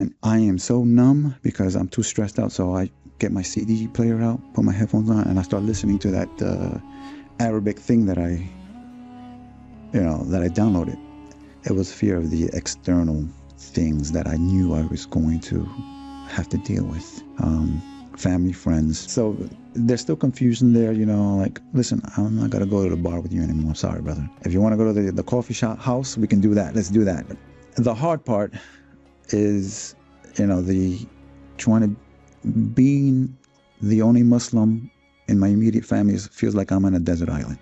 And I am so numb because I'm too stressed out. So I get my CD player out, put my headphones on, and I start listening to that Arabic thing that I downloaded. It was fear of the external things that I knew I was going to have to deal with. Family, friends. So there's still confusion there, like, listen, I'm not going to go to the bar with you anymore. Sorry, brother. If you want to go to the coffee shop house, we can do that. Let's do that. The hard part is, the trying to being the only Muslim in my immediate family feels like I'm on a desert island.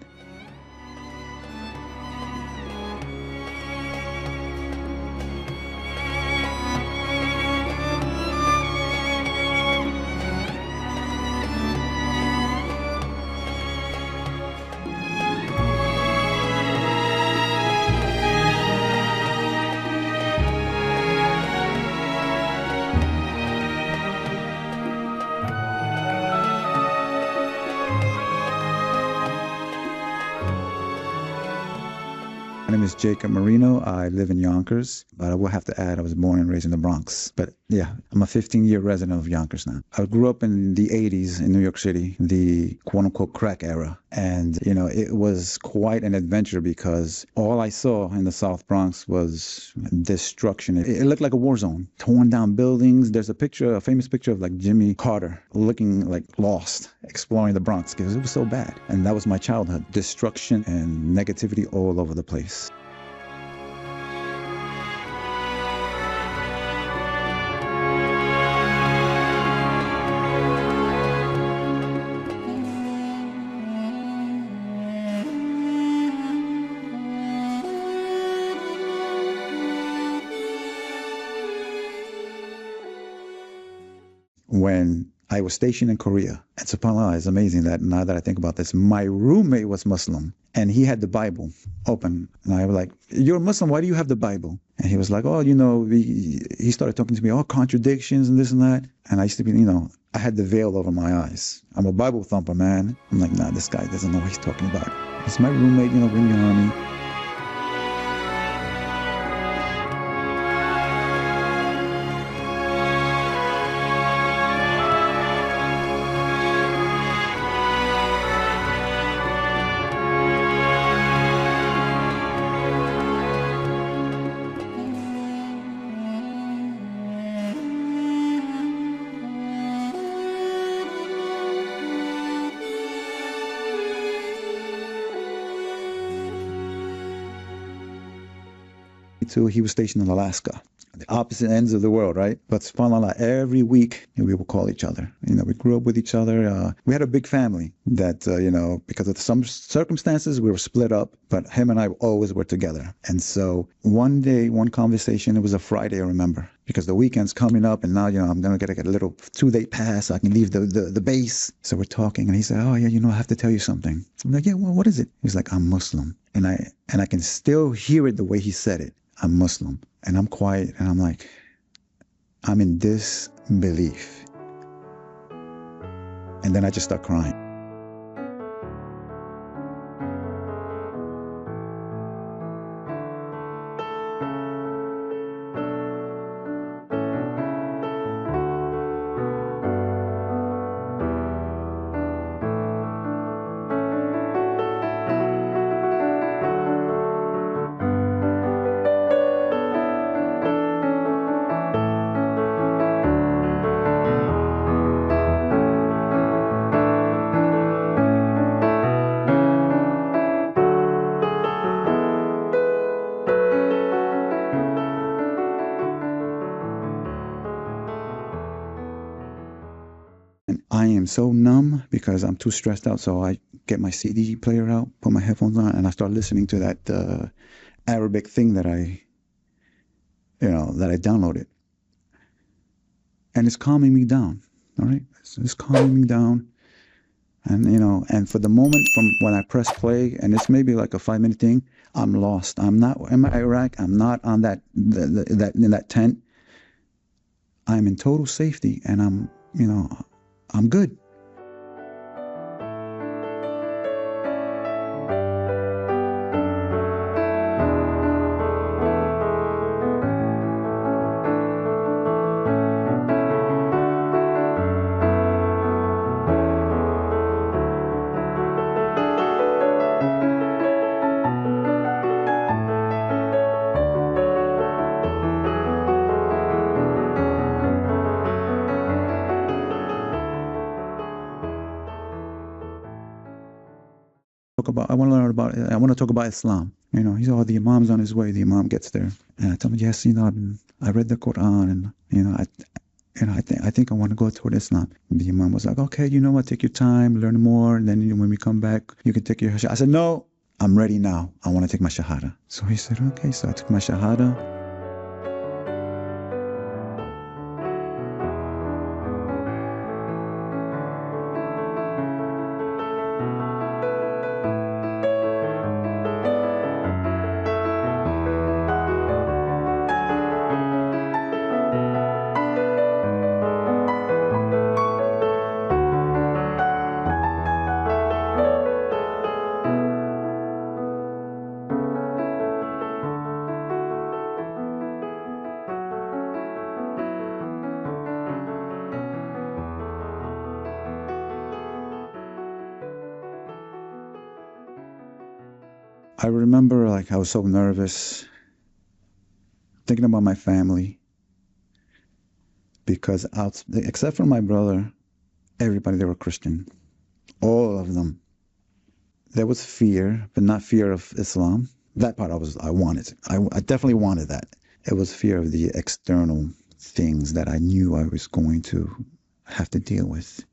My name is Jacob Marino. I live in Yonkers, but I will have to add I was born and raised in the Bronx. But yeah, I'm a 15-year resident of Yonkers now. I grew up in the 80s in New York City, the quote-unquote crack era. And, it was quite an adventure because all I saw in the South Bronx was destruction. It looked like a war zone. Torn down buildings. There's a famous picture of like Jimmy Carter looking like lost, exploring the Bronx because it was so bad. And that was my childhood. Destruction and negativity all over the place. When I was stationed in Korea, and subhanAllah, it's amazing that now that I think about this, my roommate was Muslim and he had the Bible open. And I was like, you're a Muslim, why do you have the Bible? And he was like, oh, he started talking to me, all contradictions and this and that. And I used to be, I had the veil over my eyes. I'm a Bible thumper, man. I'm like, nah, this guy doesn't know what he's talking about. He's my roommate, we're in the army. He was stationed in Alaska, the opposite ends of the world, right? But subhanAllah, every week we would call each other. We grew up with each other. We had a big family that, because of some circumstances, we were split up, but him and I always were together. And so one day, one conversation, it was a Friday, I remember, because the weekend's coming up and now, I'm going to get a little 2-day pass so I can leave the base. So we're talking and he said, oh yeah, I have to tell you something. I'm like, yeah, well, what is it? He's like, I'm Muslim. And I can still hear it the way he said it. I'm Muslim. And I'm quiet and I'm like, I'm in disbelief. And then I just start crying. I am so numb because I'm too stressed out. So I get my CD player out, put my headphones on, and I start listening to that Arabic thing that I downloaded. And it's calming me down. All right. It's calming me down. And, and for the moment from when I press play, and it's maybe like a 5-minute thing, I'm lost. I'm not in Iraq. I'm not on in that tent. I'm in total safety and I'm good. want to talk about Islam. You know, he said, oh, the Imam's on his way. The Imam gets there. And I told him, yes, you know, I read the Quran and, you know, I think I want to go toward Islam. And the Imam was like, okay, you know what, take your time, learn more, and then when we come back, you can take your Shahada. I said, no, I'm ready now. I want to take my Shahada. So he said, okay, so I took my Shahada. I remember, like, I was so nervous, thinking about my family, because except for my brother, everybody, they were Christian, all of them. There was fear, but not fear of Islam. That part I wanted. I definitely wanted that. It was fear of the external things that I knew I was going to have to deal with.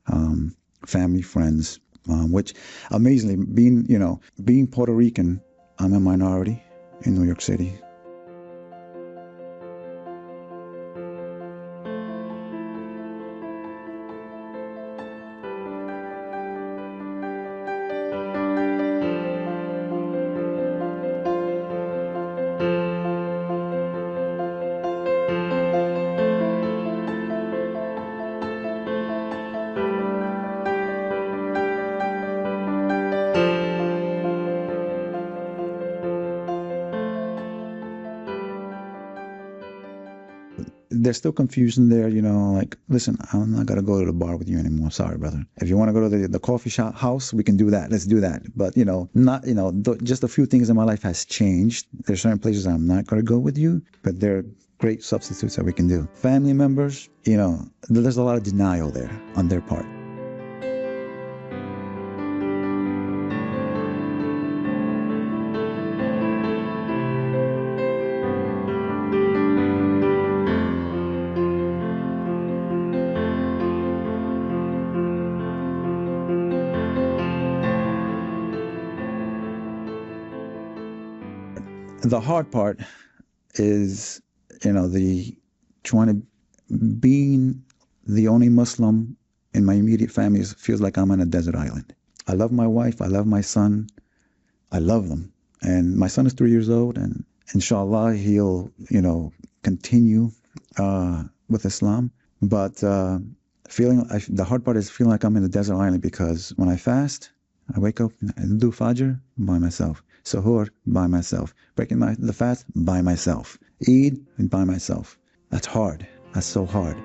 Family, friends, which amazingly, being Puerto Rican, I'm a minority in New York City. There's still confusion there, you know, like, listen, I'm not going to go to the bar with you anymore. Sorry, brother. If you want to go to the coffee shop house, we can do that. Let's do that. But, you know, just a few things in my life has changed. There's certain places I'm not going to go with you, but there are great substitutes that we can do. Family members, you know, there's a lot of denial there on their part. The hard part is, you know, being the only Muslim in my immediate family feels like I'm on a desert island. I love my wife. I love my son. I love them. And my son is 3 years old, and inshallah, he'll, you know, continue with Islam. But the hard part is feeling like I'm in a desert island, because when I fast, I wake up and do Fajr by myself. Suhoor by myself. Breaking the fast by myself. Eid by myself. That's hard. That's so hard.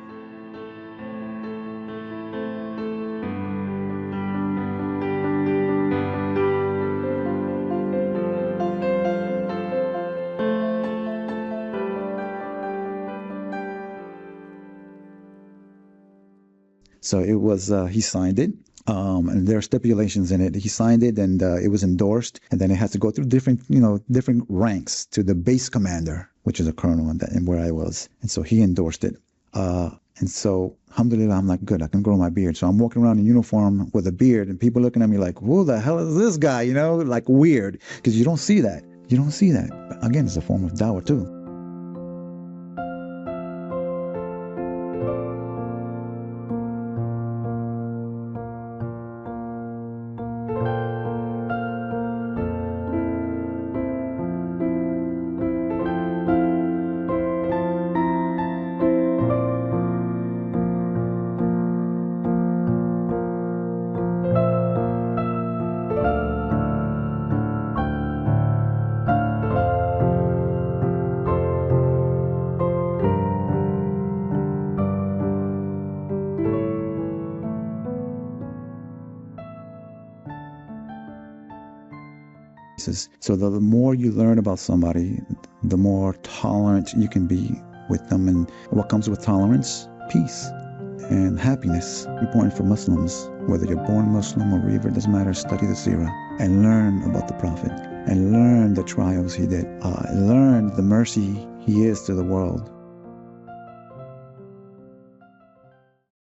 So it was, he signed it. And there are stipulations in it. He signed it, and it was endorsed, and then it has to go through different ranks to the base commander, which is a colonel, and where I was. And so he endorsed it. And so, alhamdulillah, I'm like, good, I can grow my beard. So I'm walking around in uniform with a beard, and people looking at me like, who the hell is this guy? You know, like weird, because you don't see that. You don't see that. But again, it's a form of dawah too. So the more you learn about somebody, the more tolerant you can be with them. And what comes with tolerance? Peace and happiness. Important for Muslims, whether you're born Muslim or revert, doesn't matter, study the seerah. and learn about the Prophet and learn the trials he did, learn the mercy he is to the world.